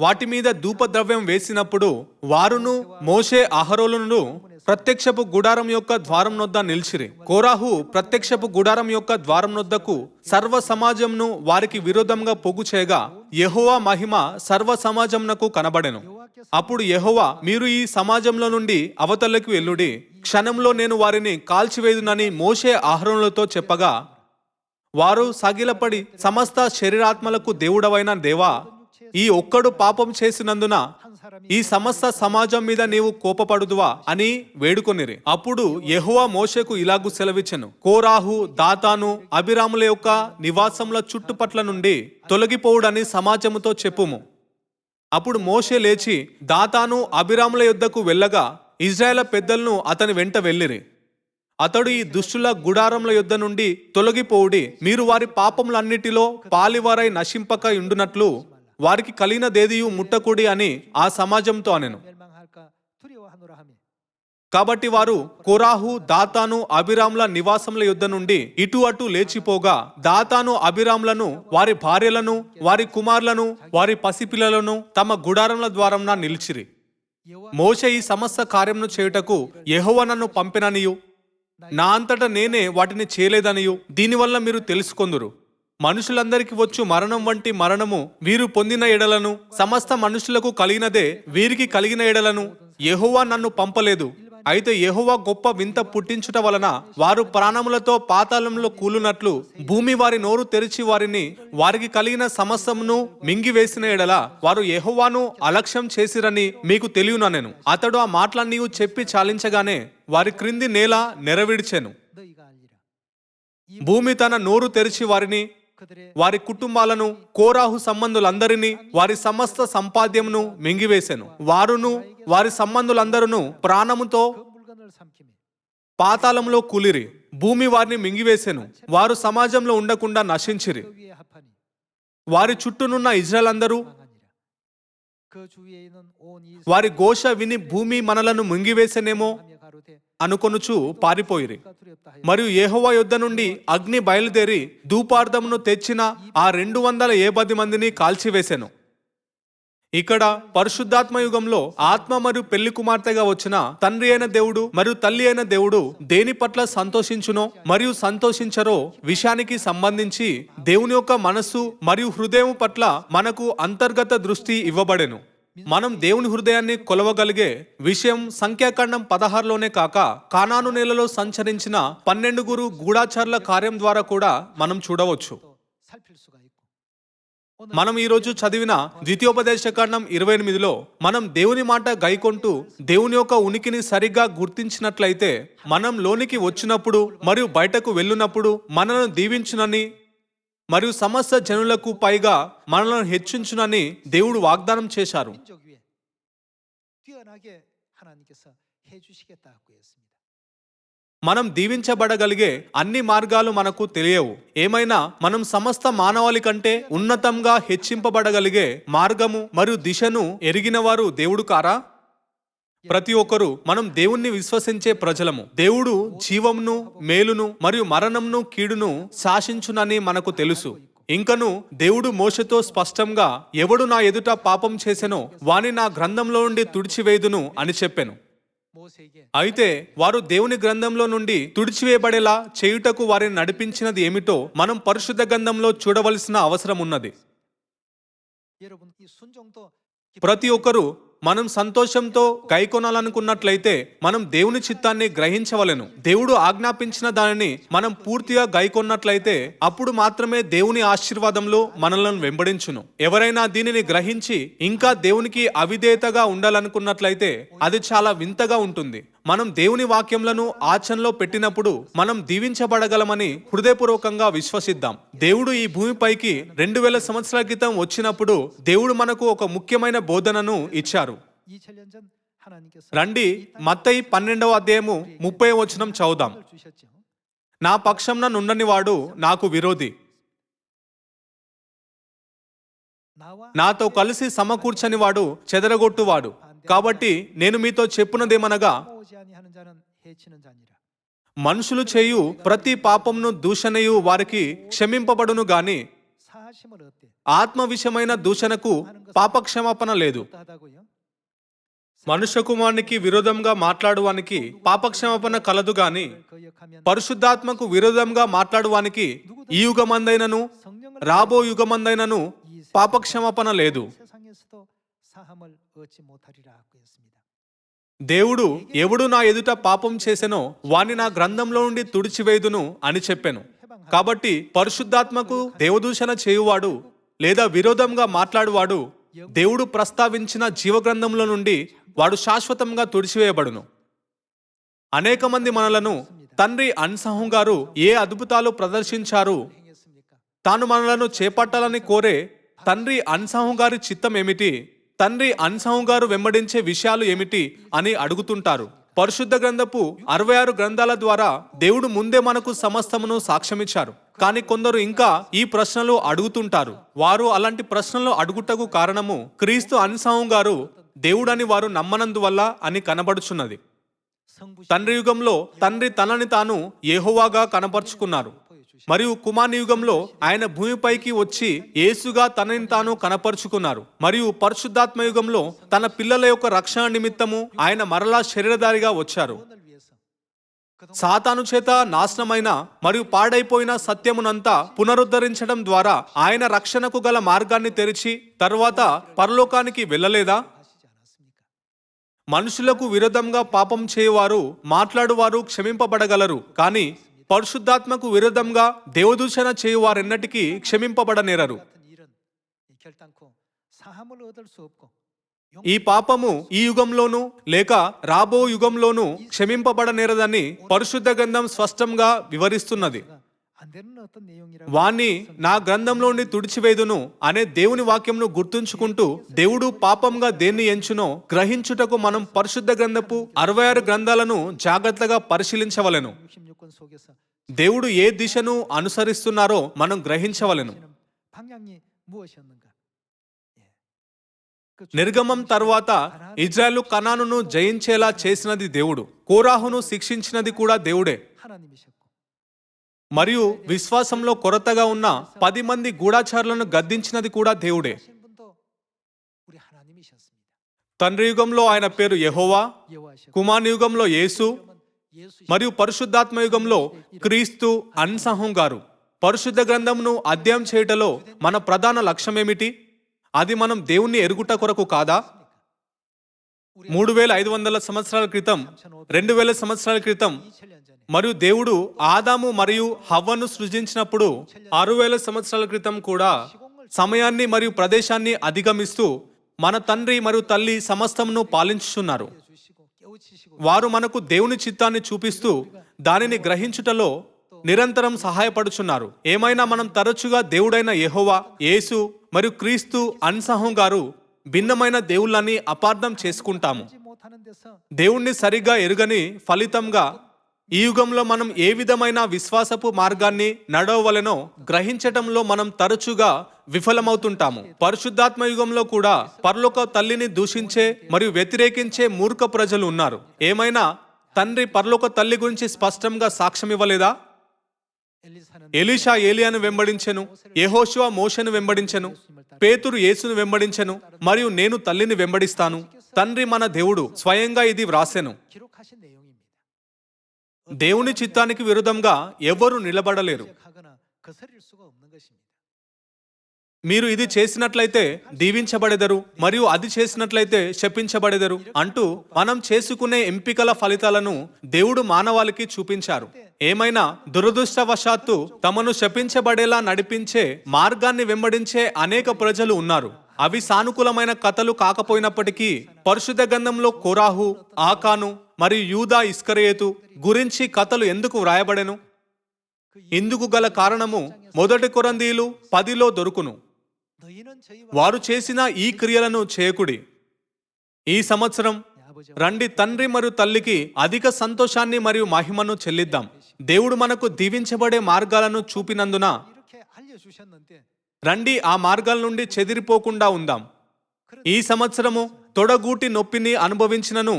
వాటి మీద ధూపద్రవ్యం వేసినప్పుడు వారును మోషే అహరోనును ప్రత్యక్షపు గుడారం యొక్క ద్వారం నొద్ద నిలిచిరి. కోరాహు ప్రత్యక్షపు గుడారం యొక్క ద్వారం నొద్దకు సర్వ సమాజంను వారికి విరోధంగా పొగు చేయగా యెహోవా మహిమ సర్వ సమాజంనకు కనబడెను. అప్పుడు యెహోవా, మీరు ఈ సమాజంలో నుండి అవతలకు వెళ్ళుడి, క్షణంలో నేను వారిని కాల్చివేయుదునని మోషే అహరోనులతో చెప్పగా వారు సగిలపడి, సమస్త శరీరాత్మలకు దేవుడవైన దేవా, ఈ ఒక్కడు పాపం చేసినందున 한 사람이 ఈ సమస్త సమాజం మీద నీవు కోపపడుదువా అని వేడుకొనిరి. అప్పుడు యెహోవా మోషేకు ఇలాగు సెలవిచ్చెను, కోరాహు దాతాను అభిరాముల యొక్క నివాసముల చుట్టుపట్ల నుండి తొలగిపోవుడని సమాజముతో చెప్పుము. అప్పుడు మోషే లేచి దాతాను అభిరాముల యొద్దకు వెళ్ళగా ఇజ్రాయేల్ పెద్దలను అతని వెంట వెళ్ళిరి. అతడు, ఈ దుష్టుల గుడారముల యొద్ద నుండి తొలగిపోవుడి, మీరు వారి పాపములన్నిటిలో పాలివారై నశింపక ఉండునట్లు వారికి కలిగినదేదియు ముట్టకుడి అని ఆ సమాజంతో అనెను. 멸망할까 두려워하노라 하며 కాబట్టి వారు కోరాహు దాతాను అభిరాముల నివాసముల యొద్ద నుండి ఇటు అటు లేచిపోగా దాతాను అభిరాములను వారి భార్యలను వారి కుమారులను వారి పసిపిల్లలను తమ గుడారముల ద్వారంన నిలిచిరి. మోషే ఈ సమస్త కార్యమును చేయుటకు యెహోవా నన్ను పంపిననియు నా అంతటా నేనే వాటిని చేయలేదనియు దీనివల్ల మీరు తెలుసుకొందురు. మనుషులందరికి వచ్చు మరణం వంటి మరణము వీరు పొందిన ఎడలను సమస్త మనుషులకు కలిగినదే వీరికి కలిగిన ఎడలను యెహోవా నన్ను పంపలేదు. అయితే యెహోవా గొప్ప వింత పుట్టించుట వలన వారు ప్రాణములతో పాతాళంలో కూలునట్లు భూమి వారి నోరు తెరిచి వారికి కలిగిన సమస్తమును మింగివేసిన ఎడల వారు యెహోవాను అలక్ష్యం చేసిరని మీకు తెలియననెను. అతడు ఆ మాటలన్నీ చెప్పి చాలించగానే వారి క్రింది నేల నెరవిడిచెను. 너희가 알리라. భూమి తన నోరు తెరిచి వారిని, 그들의 వారి కుటుంబాలను, కోరాహు సంబంధులందరినీ, వారి సమస్త సంపాద్యమును మింగివేసెను. వారును వారి సంబంధులందరూ ప్రాణముతో 그 물건을 삼키며 పాతాళంలో కూలిరి. భూమి వారిని మింగివేసెను. వారు సమాజంలో ఉండకుండా నశించిరి. 그 위에 합하니 వారి చుట్టూనున్న ఇజ్రాయేలందరూ 망하니라. 그 주위에 있는 온 వారి ఘోష విని భూమి మనలను ముంగివేసెనేమో 하며 가로되 అనుకొనుచు పారిపోయిరి. 우리가 두렵다 하여 మరియు యెహోవా యొద్ద నుండి అగ్ని బయలుదేరి ధూపార్థమును తెచ్చిన ఆ 280 మందిని కాల్చివేసెను. ఇక్కడ పరిశుద్ధాత్మ యుగంలో ఆత్మ మరియు పెళ్లి కుమార్తెగా వచ్చిన తండ్రి అయిన దేవుడు మరియు తల్లి అయిన దేవుడు దేని పట్ల సంతోషించునో మరియు సంతోషించరో విషయానికి సంబంధించి దేవుని యొక్క మనస్సు మరియు హృదయం పట్ల మనకు అంతర్గత దృష్టి ఇవ్వబడెను. మనం దేవుని హృదయాన్ని కొలవగలిగే విషయం సంఖ్యాకాండం 16లోనే కాక కానాను నేలలో సంచరించిన 12 గూఢాచారుల కార్యం ద్వారా కూడా మనం చూడవచ్చు. 또 살필 수가 있고 మనం ఈ రోజు చదివిన ద్వితీయోపదేశకాండం 28లో మనం దేవుని మాట గైకొంటూ దేవుని యొక్క ఉనికిని సరిగ్గా గుర్తించినట్లయితే మనం లోనికి వచ్చినప్పుడు మరియు బయటకు వెళ్ళినప్పుడు మనల్ని దీవించునని మరియు సమస్త జనులకు పైగా మనల్ని హెచ్చించునని దేవుడు వాగ్దానం చేశారు. 민족 위에 뛰어나게 하나님께서 해 주시겠다고 했습니다. మనం దీవించబడగలిగే అన్ని మార్గాలు మనకు తెలియవు. ఏమైనా మనం సమస్త మానవాళి కంటే ఉన్నతంగా హెచ్చింపబడగలిగే మార్గము మరియు దిశను ఎరిగిన వారు దేవుడు కారా? ప్రతి ఒక్కరూ మనం దేవుణ్ణి విశ్వసించే ప్రజలము. దేవుడు జీవమును మేలును మరియు మరణంను కీడును శాసించునని మనకు తెలుసు. ఇంకను దేవుడు మోషేతో స్పష్టంగా ఎవడు నా ఎదుట పాపం చేసెనో వాని నా గ్రంథంలో నుండి తుడిచివేయుదును అని చెప్పెను. 모세에게 అయితే వారు దేవుని గ్రంథంలో నుండి తుడిచివేయబడేలా చేయుటకు వారిని నడిపించినది ఏమిటో మనం పరిశుద్ధ గ్రంథంలో చూడవలసిన అవసరం ఉన్నది. 여러분 이 순종도 ప్రతి ఒక్కరూ మనం సంతోషంతో గైకొనాలనుకున్నట్లయితే మనం దేవుని చిత్తాన్ని గ్రహించవలెను. దేవుడు ఆజ్ఞాపించిన దానిని మనం పూర్తిగా గైకొన్నట్లయితే అప్పుడు మాత్రమే దేవుని ఆశీర్వాదంలో మనలను వెంబడించును. ఎవరైనా దీనిని గ్రహించి ఇంకా దేవునికి అవిధేయతగా ఉండాలనుకున్నట్లయితే అది చాలా వింతగా ఉంటుంది. మనం దేవుని వాక్యములను ఆచరణలో పెట్టినప్పుడు మనం దీవించబడగలమని హృదయపూర్వకంగా విశ్వసిద్దాం. దేవుడు ఈ భూమిపైకి 2000 సంవత్సరాల క్రితం వచ్చినప్పుడు దేవుడు మనకు ఒక ముఖ్యమైన బోధనను ఇచ్చారు. 2000년 전 하나님께서 రండి మత్తయి 12వ అధ్యాయము 30వ వచనం చదువుదాం. 주셨죠. నా పక్షంన నుండని వాడు నాకు విరోధి, 나와 నాతో కలిసి సమకూర్చని వాడు చెదరగొట్టువాడు. కాబట్టి నేను మీతో చెప్పున్నదేమనగా 오지 아니하는 자는 해치는 자니라. మనుషులు చేయు ప్రతి పాపమును దూషణయు వారికి క్షమింపబడును గాని 사하심을 얻되 ఆత్మ విషయమైన దూషణకు పాపక్షమాపణ లేదు. 하다고요. మనుష్య కుమారునికి విరోధంగా మాట్లాడువానికి పాపక్షమాపణ కలదు గాని 거역하면 పరిశుద్ధాత్మకు విరోధంగా మాట్లాడువానికి ఈ యుగమందైనను 성령을 రాబో యుగమందైనను పాపక్షమాపణ లేదు. 세상에서도 사함을 얻지 못하리라고 했습니다. దేవుడు ఎవడు నా ఎదుట పాపం చేసెనో వాని నా గ్రంథంలో నుండి తుడిచివేయుదును అని చెప్పెను. కాబట్టి పరిశుద్ధాత్మకు దేవదూషణ చేయువాడు లేదా విరోధంగా మాట్లాడువాడు దేవుడు ప్రస్తావించిన జీవగ్రంథంలో నుండి వాడు శాశ్వతంగా తుడిచివేయబడును. అనేక మంది మనలను తండ్రి అన్సహం గారు ఏ అద్భుతాలు ప్రదర్శించారు, 행했습니까? తాను మనలను చేపట్టాలని కోరే తండ్రి అన్సహం గారి చిత్తం ఏమిటి, తండ్రి అన్సహం గారు వెంబడించే విషయాలు ఏమిటి అని అడుగుతుంటారు. పరిశుద్ధ గ్రంథపు 66 గ్రంథాల ద్వారా దేవుడు ముందే మనకు సమస్తమును సాక్ష్యమిచ్చారు. కానీ కొందరు ఇంకా ఈ ప్రశ్నలు అడుగుతుంటారు. వారు అలాంటి ప్రశ్నలు అడుగుటకు కారణము క్రీస్తు అన్సహం గారు దేవుడని వారు నమ్మనందువల్ల అని కనబడుచున్నది. 성부신 తండ్రి యుగంలో తండ్రి తనని తాను యెహోవాగా కనపరుచుకున్నారు. మరియు కుమార్ని యుగంలో ఆయన భూమిపైకి వచ్చి యేసుగా తనని తాను కనపరుచుకున్నారు. మరియు పరిశుద్ధాత్మ యుగంలో తన పిల్లల యొక్క రక్షణ నిమిత్తము ఆయన మరలా శరీరధారిగా వచ్చారు. 구원을 위해서 సాతాను చేత నాశనమైన మరియు పాడైపోయిన సత్యమునంతా పునరుద్ధరించడం ద్వారా ఆయన రక్షణకు గల మార్గాన్ని తెరిచి తర్వాత పరలోకానికి వెళ్ళలేదా? 하시지 않았습니까? మనుషులకు విరోధంగా పాపం చేయవారు మాట్లాడువారు క్షమింపబడగలరు, కానీ పరిశుద్ధాత్మకు విరోధంగా దేవదూషణ చేయువారెన్నటికీ క్షమింపబడనేరరు. 같은 일은 결단코 사함을 얻을 수 없고 ఈ పాపము ఈ యుగంలోనూ లేక రాబో యుగంలోనూ క్షమింపబడనేరదని పరిశుద్ధ గ్రంథం స్పష్టంగా వివరిస్తున్నది. 안 되는 어떤 내용이라고 వాణ్ణి నా గ్రంథంలోని తుడిచివేదును అనే దేవుని వాక్యంను గుర్తుంచుకుంటూ దేవుడు పాపంగా దేన్ని ఎంచునో గ్రహించుటకు మనం పరిశుద్ధ గ్రంథపు 66 గ్రంథాలను జాగ్రత్తగా పరిశీలించవలెను. 66권 속에서 దేవుడు ఏ దిశను అనుసరిస్తున్నారో మనం గ్రహించవలెను. 방향이 무엇이었는가? నిర్గమం తర్వాత ఇజ్రాయెలు కనానును జయించేలా చేసినది దేవుడు. కోరాహును శిక్షించినది కూడా దేవుడే. 하나님이셨고 మరియు విశ్వాసంలో కొరతగా ఉన్న 10 మంది గూఢచారులను గద్దించినది కూడా దేవుడే. 하신 분도 우리 하나님이셨습니다. తండ్రి యుగంలో ఆయన పేరు యెహోవా, 여호와셨고 కుమార్ యుగంలో యేసు 예수 మరియు పరిశుద్ధాత్మ యుగంలో క్రీస్తు అన్సహం గారు. పరిశుద్ధ గ్రంథమును అధ్యయనం చేయుటలో మన ప్రధాన లక్ష్యం ఏమిటి? అది మనం దేవుణ్ణి ఎరుగుట కొరకు కాదా? 3500 సంవత్సరాల క్రితం, 2000 సంవత్సరాల క్రితం 2000년 전에 మరియు దేవుడు ఆదాము మరియు హవ్వను సృజించినప్పుడు 6000 సంవత్సరాల క్రితం కూడా సమయాన్ని మరియు ప్రదేశాన్ని అధిగమిస్తూ మన తండ్రి మరియు తల్లి సమస్తమును పాలించుచున్నారు. 주시고 깨우치시고 వారు మనకు దేవుని చిత్తాన్ని చూపిస్తూ దానిని గ్రహించుటలో నిరంతరం సహాయపడుచున్నారు. ఏమైనా మనం తరచుగా దేవుడైన యెహోవా, యేసు మరియు క్రీస్తు అన్సహం గారు భిన్నమైన దేవుళ్ళని అపార్థం చేసుకుంటాము. 알지 못하는 데서 దేవుణ్ణి సరిగ్గా ఎరుగని ఫలితంగా ఈ యుగంలో మనం ఏ విధమైన విశ్వాసపు మార్గాన్ని నడవవలెనో గ్రహించటంలో మనం తరచుగా విఫలమవుతుంటాము. పరిశుద్ధాత్మ యుగంలో కూడా పరలోక తల్లిని దూషించే మరియు వ్యతిరేకించే మూర్ఖ ప్రజలు ఉన్నారు. ఏమైనా తండ్రి పరలోక తల్లి గురించి స్పష్టంగా సాక్ష్యం ఇవ్వలేదా? 엘리사는 ఎలీషా ఏలియాను వెంబడించెను, యెహోషువ మోషేను వెంబడించెను, పేతురు యేసును వెంబడించెను, మరియు నేను తల్లిని వెంబడిస్తాను. తండ్రి మన దేవుడు స్వయంగా ఇది వ్రాసెను. 기록하신 내용입니다. దేవుని చిత్తానికి విరుద్ధంగా ఎవరు నిలబడలేరు. 하거나 거스릴 수가 없는 것입니다. మీరు ఇది చేసినట్లయితే దీవించబడెదరు మరియు అది చేసినట్లయితే శపించబడెదరు అంటూ మనం చేసుకునే ఎంపికల ఫలితాలను దేవుడు మానవాళికి చూపించారు. ఏమైనా దురదృష్టవశాత్తు తమను శపించబడేలా నడిపించే మార్గాన్ని వెంబడించే అనేక ప్రజలు ఉన్నారు. అవి సానుకూలమైన కథలు కాకపోయినప్పటికీ పరిశుద్ధ గ్రంథంలో కోరాహు, ఆకాను మరియు యూదా ఇస్కరియోతు గురించి కథలు ఎందుకు వ్రాయబడెను? ఇందుకు గల కారణము 1 కొరింథీయులు 10లో దొరుకును. 너희는 저희와 వారు చేసిన ఈ క్రియలను చేయకుడి. ఈ సంవత్సరం 아버지 రండి తండ్రి మరియు తల్లికి అధిక సంతోషాన్ని మరియు మహిమను చెల్లిద్దాం. దేవుడు మనకు దీవించబడే మార్గాలను చూపినందున 이렇게 알려주셨는데 రండి ఆ మార్గాల నుండి చెదిరిపోకుండా ఉందాం. ఈ సంవత్సరము తొడగూటి నొప్పిని అనుభవించినను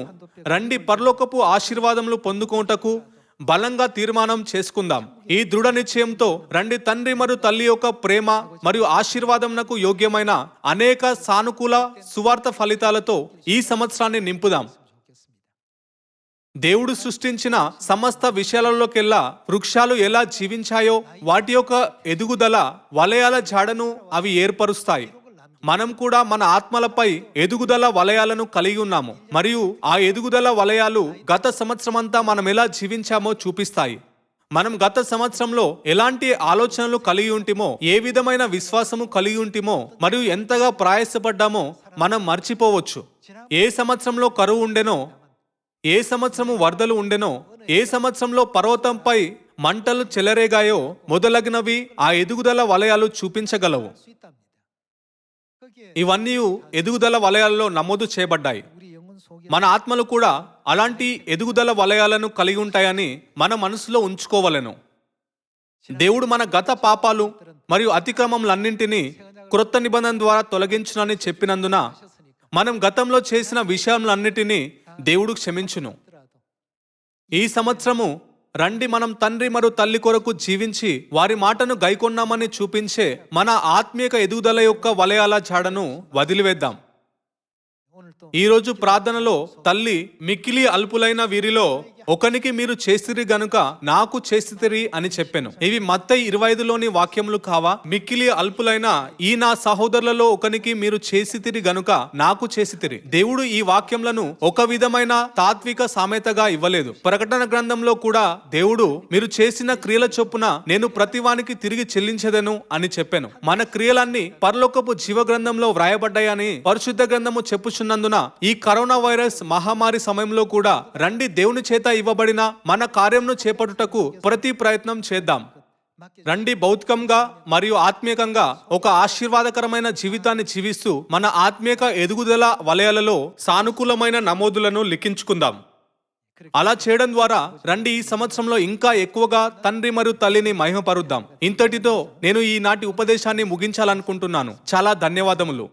రండి పరలోకపు ఆశీర్వాదములు పొందుకోటకు బలంగా తీర్మానం చేసుకుందాం. ఈ దృఢ నిశ్చయంతో రండి తండ్రి మరియు తల్లి యొక్క ప్రేమ మరియు ఆశీర్వాదమునకు యోగ్యమైన అనేక సానుకూల సువార్త ఫలితాలతో ఈ సంవత్సరాన్ని నింపుదాం. దేవుడు సృష్టించిన సమస్త విషయాలలోకెల్లా వృక్షాలు ఎలా జీవించాయో వాటి యొక్క ఎదుగుదల వలయాల జాడను అవి ఏర్పరుస్తాయి. మనం కూడా మన ఆత్మలపై ఎదుగుదల వలయాలను కలిగి ఉన్నాము మరియు ఆ ఎదుగుదల వలయాలు గత సంవత్సరమంతా మనం ఎలా జీవించామో చూపిస్తాయి. మనం గత సంవత్సరంలో ఎలాంటి ఆలోచనలు కలిగి ఉంటిమో, ఏ విధమైన విశ్వాసము కలిగి ఉంటిమో మరియు ఎంతగా ప్రయాసపడ్డామో మనం మర్చిపోవచ్చు. ఏ సంవత్సరంలో కరువు ఉండెనో, ఏ సంవత్సరము వరదలు ఉండెనో, ఏ సంవత్సరంలో పర్వతంపై మంటలు చెలరేగాయో మొదలగినవి ఆ ఎదుగుదల వలయాలు చూపించగలవు. 수 있답니다. 거기에 ఇవన్నీ ఎదుగుదల వలయాల్లో నమోదు చేయబడ్డాయి. 우리 영혼 속에 మన ఆత్మలు కూడా అలాంటి ఎదుగుదల వలయాలను కలిగి ఉంటాయని మన మనసులో ఉంచుకోవలెను. దేవుడు మన గత పాపాలు మరియు అతిక్రమములన్నింటినీ క్రొత్త నిబంధన ద్వారా తొలగించునని చెప్పినందున మనం గతంలో చేసిన విషయములన్నిటినీ దేవుడు క్షమించును. ఈ సంవత్సరము రండి మనం తండ్రి మరియు తల్లి కొరకు జీవించి వారి మాటను గైకొన్నామని చూపించే మన ఆత్మీయ ఎదుగుదల యొక్క వలయాల జాడను వదిలివేద్దాం. 오늘 또 ఈ రోజు ప్రార్థనలో తల్లి మిక్కిలి అల్పులైన వీరిలో ఒకనికి మీరు చేసిరి గనుక నాకు చేసితిరి అని చెప్పెను. ఇవి మత్తయి 25లోని వాక్యములు కావా? మిక్కిలి అల్పులైన ఈ నా సహోదరులలో ఒకనికి మీరు చేసితిరి గనుక నాకు చేసితిరి. దేవుడు ఈ వాక్యములను ఒక విధమైన తాత్విక సామెతగా ఇవ్వలేదు. ప్రకటన గ్రంథంలో కూడా దేవుడు మీరు చేసిన క్రియల చొప్పున నేను ప్రతివానికి తిరిగి చెల్లించదను అని చెప్పాను. మన క్రియలన్నీ పరలోకపు జీవ గ్రంథంలో వ్రాయబడ్డాయని పరిశుద్ధ గ్రంథము చెప్పుచున్నందున ఈ కరోనా వైరస్ మహమ్మారి సమయంలో కూడా రండి దేవుని చేత ఇవ్వబడిన మన కార్యంను చేపట్టుటకు ప్రతి ప్రయత్నం చేద్దాం. రండి భౌతికంగా మరియు ఆత్మీయంగా ఒక ఆశీర్వాదకరమైన జీవితాన్ని జీవిస్తూ మన ఆత్మీయ ఎదుగుదల వలయాలలో సానుకూలమైన నమోదులను లిఖించుకుందాం. అలా చేయడం ద్వారా రండి ఈ సంవత్సరంలో ఇంకా ఎక్కువగా తండ్రి మరియు తల్లిని మహిమపరుద్దాం. ఇంతటితో నేను ఈనాటి ఉపదేశాన్ని ముగించాలనుకుంటున్నాను. చాలా ధన్యవాదములు.